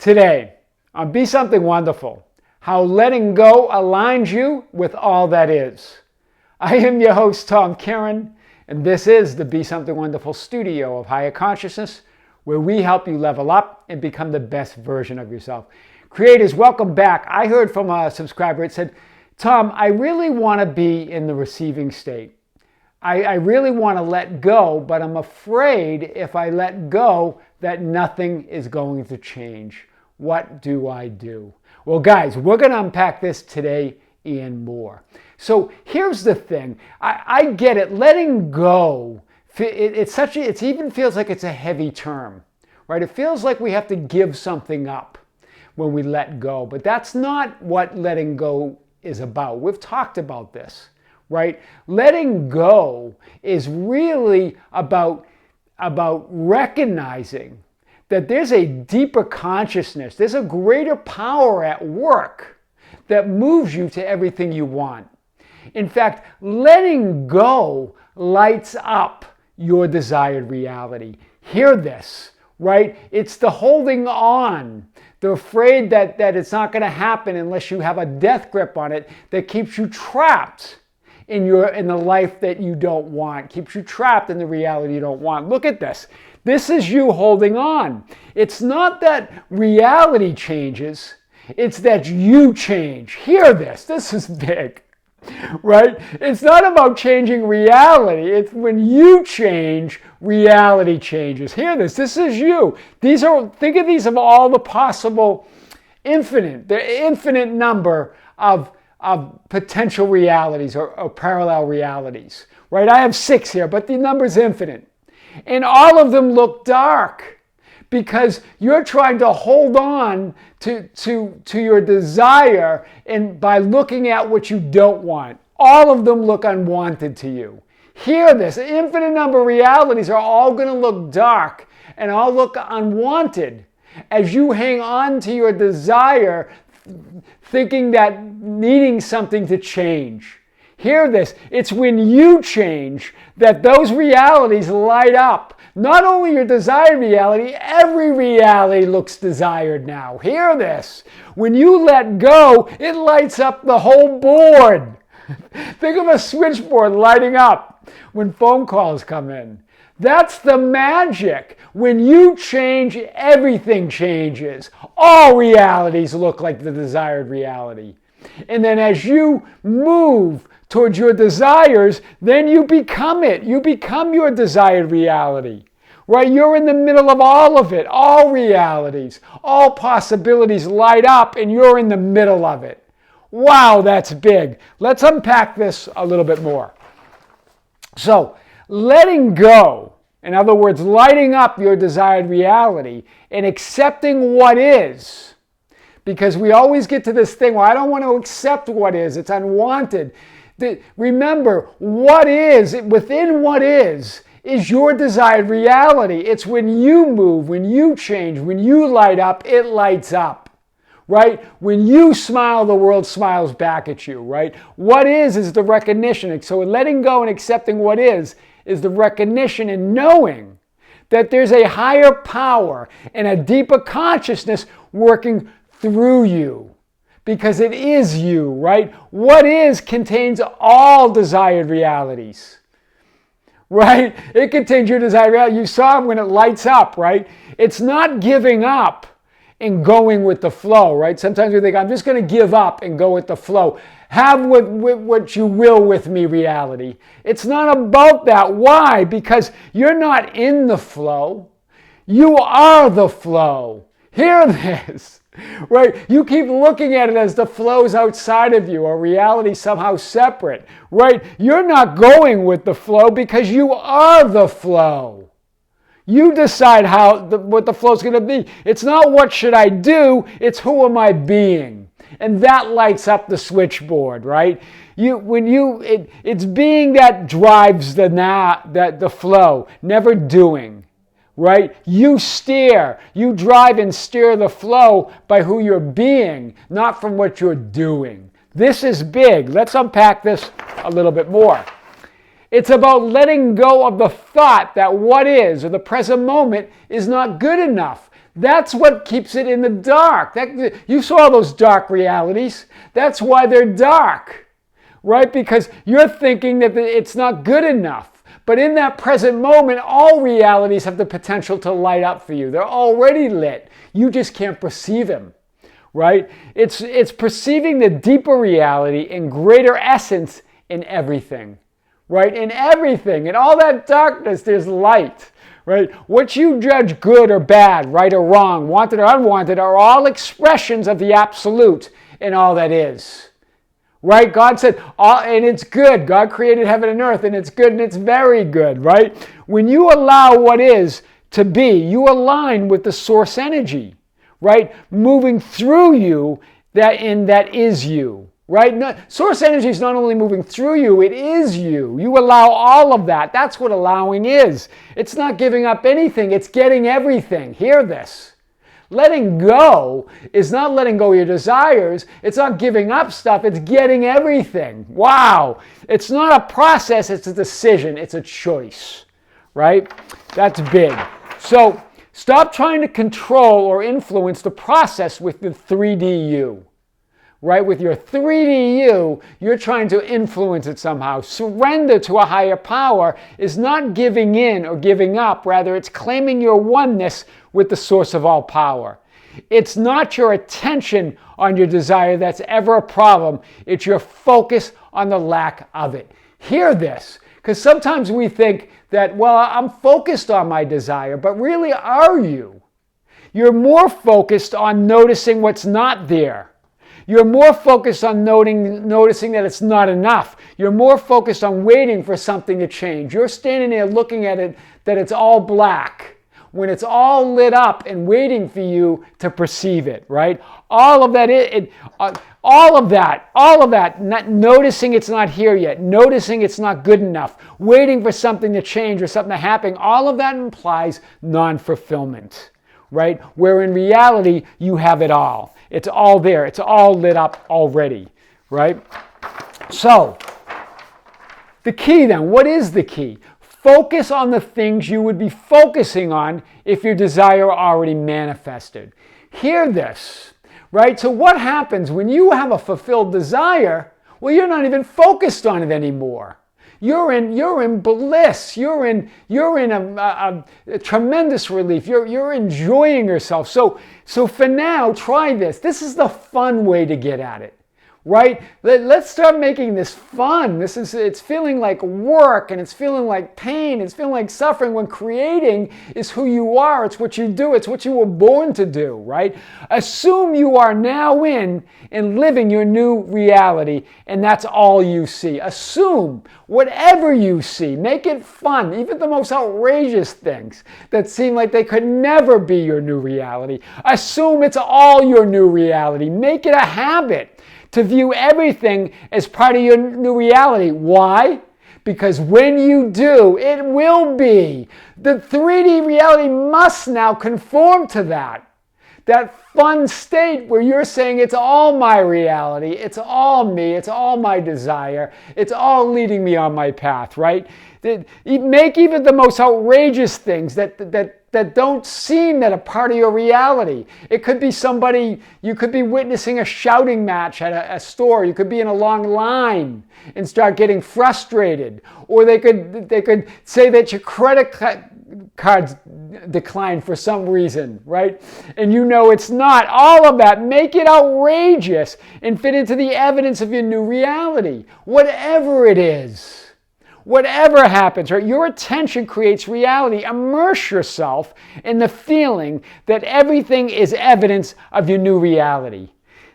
Today, on Be Something Wonderful, how letting go aligns you with all that is. I am your host, Tom Kieran, and this is the Be Something Wonderful studio of higher consciousness, where we help you level up and become the best version of yourself. Creators, welcome back. I heard from a subscriber, it said, Tom, I really want to be in the receiving state. I really want to let go, but I'm afraid if I let go that nothing is going to change. What do I do? Well, guys, we're going to unpack this today and more. So here's the thing. I get it. Letting go, it even feels like it's a heavy term, right? It feels like we have to give something up when we let go. But that's not what letting go is about. We've talked about this, right? Letting go is really about recognizing that there's a deeper consciousness, there's a greater power at work that moves you to everything you want. In fact, letting go lights up your desired reality. Hear this, right? It's the holding on, the afraid that it's not going to happen unless you have a death grip on it that keeps you trapped in the life that you don't want, keeps you trapped in the reality you don't want. Look at this. This is you holding on. It's not that reality changes, it's that you change. Hear this. This is big, right? It's not about changing reality. It's when you change, reality changes. Hear this. This is you. Think of these of all the possible the infinite number of potential realities or parallel realities, right? I have 6 here, but the number's infinite. And all of them look dark because you're trying to hold on to your desire and by looking at what you don't want. All of them look unwanted to you. Hear this. An infinite number of realities are all going to look dark and all look unwanted as you hang on to your desire, thinking that needing something to change. Hear this. It's when you change that those realities light up. Not only your desired reality, every reality looks desired now. Hear this. When you let go, it lights up the whole board. Think of a switchboard lighting up when phone calls come in. That's the magic. When you change, everything changes. All realities look like the desired reality. And then as you move towards your desires, then you become it. You become your desired reality, right? You're in the middle of all of it. All realities, all possibilities light up and you're in the middle of it. Wow, that's big. Let's unpack this a little bit more. So, letting go, in other words, lighting up your desired reality and accepting what is, because we always get to this thing, well, I don't want to accept what is. It's unwanted. Remember, what is, within what is your desired reality. It's when you move, when you change, when you light up, it lights up, right? When you smile, the world smiles back at you, right? What is the recognition. So letting go and accepting what is the recognition and knowing that there's a higher power and a deeper consciousness working through you. Because it is you, right? What is contains all desired realities, right? It contains your desired reality. You saw it when it lights up, right? It's not giving up and going with the flow, right? Sometimes we think, I'm just going to give up and go with the flow. Have what you will with me reality. It's not about that. Why? Because you're not in the flow. You are the flow. Hear this. Right? You keep looking at it as the flow's outside of you or reality somehow separate. Right? You're not going with the flow because you are the flow. You decide what the flow's going to be. It's not what should I do, it's who am I being. And that lights up the switchboard, right? It's being that drives the flow, never doing. Right? You drive and steer the flow by who you're being, not from what you're doing. This is big. Let's unpack this a little bit more. It's about letting go of the thought that what is, or the present moment, is not good enough. That's what keeps it in the dark. You saw those dark realities. That's why they're dark, right? Because you're thinking that it's not good enough. But in that present moment, all realities have the potential to light up for you. They're already lit. You just can't perceive them, right? It's perceiving the deeper reality in greater essence in everything, right? In everything. In all that darkness, there's light. Right? What you judge good or bad, right or wrong, wanted or unwanted, are all expressions of the absolute in all that is. Right? God said, and it's good. God created heaven and earth, and it's good and it's very good, right? When you allow what is to be, you align with the source energy, right? Moving through you, that is you. Right? Source energy is not only moving through you, it is you. You allow all of that. That's what allowing is. It's not giving up anything, it's getting everything. Hear this. Letting go is not letting go of your desires. It's not giving up stuff, it's getting everything. Wow. It's not a process, it's a decision, it's a choice. Right? That's big. So stop trying to control or influence the process with the 3D you. Right? With your 3D you, you're trying to influence it somehow. Surrender to a higher power is not giving in or giving up. Rather, it's claiming your oneness with the source of all power. It's not your attention on your desire that's ever a problem. It's your focus on the lack of it. Hear this, because sometimes we think that, well, I'm focused on my desire, but really are you? You're more focused on noticing what's not there. You're more focused on noticing that it's not enough. You're more focused on waiting for something to change. You're standing there looking at it that it's all black when it's all lit up and waiting for you to perceive it, right? All of that, not noticing it's not here yet, noticing it's not good enough, waiting for something to change or something to happen, all of that implies non-fulfillment, right? Where in reality, you have it all. It's all there. It's all lit up already, right? So, the key then, what is the key? Focus on the things you would be focusing on if your desire already manifested. Hear this, right? So what happens when you have a fulfilled desire? Well, you're not even focused on it anymore. You're in bliss. You're in a tremendous relief. You're enjoying yourself. So for now, try this. This is the fun way to get at it, right? Let's start making this fun. It's feeling like work, and it's feeling like pain. It's feeling like suffering, when creating is who you are. It's what you do. It's what you were born to do, right? Assume you are now in and living your new reality, and that's all you see. Assume whatever you see. Make it fun. Even the most outrageous things that seem like they could never be your new reality. Assume it's all your new reality. Make it a habit to view everything as part of your new reality. Why? Because when you do, it will be. The 3D reality must now conform to that. That fun state where you're saying it's all my reality, it's all me, it's all my desire, it's all leading me on my path, right? Make even the most outrageous things that don't seem that a part of your reality. It could be somebody, you could be witnessing a shouting match at a store. You could be in a long line and start getting frustrated. Or they could say that your credit cards declined for some reason, right? And you know it's not. All of that, make it outrageous and fit into the evidence of your new reality. Whatever it is. Whatever happens, right? Your attention creates reality. Immerse yourself in the feeling that everything is evidence of your new reality.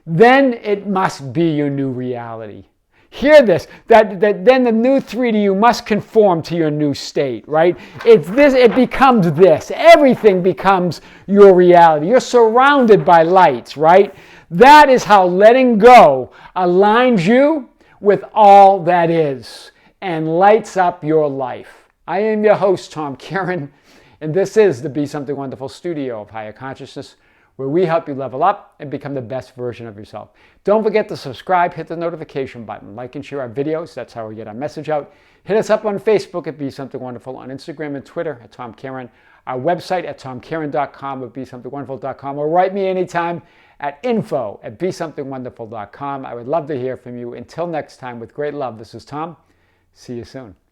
Then it must be your new reality. Hear this, that then the new 3D you must conform to your new state, right? It becomes this. Everything becomes your reality. You're surrounded by lights, right? That is how letting go aligns you with all that is and lights up your life. I am your host, Tom Kieran, and this is the Be Something Wonderful studio of Higher Consciousness, where we help you level up and become the best version of yourself. Don't forget to subscribe, hit the notification button, like and share our videos. That's how we get our message out. Hit us up on Facebook at Be Something Wonderful, on Instagram and Twitter at Tom Caron, our website at tomcaron.com or BeSomethingWonderful.com, or write me anytime at info@BeSomethingWonderful.com. I would love to hear from you. Until next time, with great love, this is Tom. See you soon.